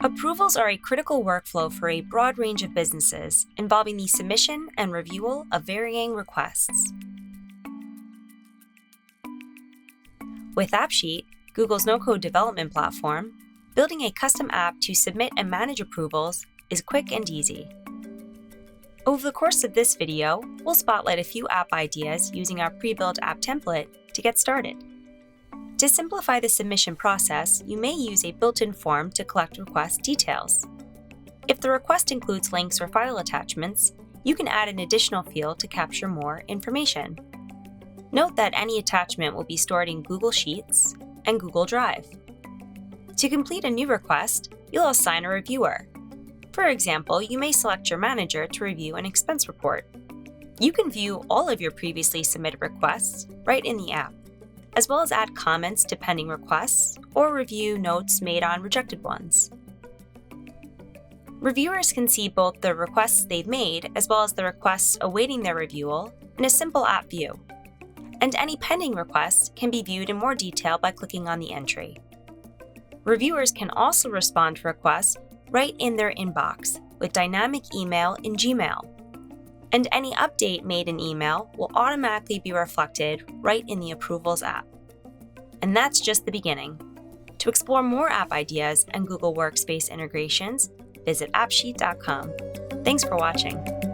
Approvals are a critical workflow for a broad range of businesses involving the submission and reviewal of varying requests. With AppSheet, Google's no-code development platform, building a custom app to submit and manage approvals is quick and easy. Over the course of this video, we'll spotlight a few app ideas using our pre-built app template to get started. To simplify the submission process, you may use a built-in form to collect request details. If the request includes links or file attachments, you can add an additional field to capture more information. Note that any attachment will be stored in Google Sheets and Google Drive. To complete a new request, you'll assign a reviewer. For example, you may select your manager to review an expense report. You can view all of your previously submitted requests right in the app, as well as add comments to pending requests or review notes made on rejected ones. Reviewers can see both the requests they've made as well as the requests awaiting their review in a simple app view. And any pending requests can be viewed in more detail by clicking on the entry. Reviewers can also respond to requests right in their inbox with dynamic email in Gmail. And any update made in email will automatically be reflected right in the Approvals app. And that's just the beginning. To explore more app ideas and Google Workspace integrations, visit appsheet.com. Thanks for watching.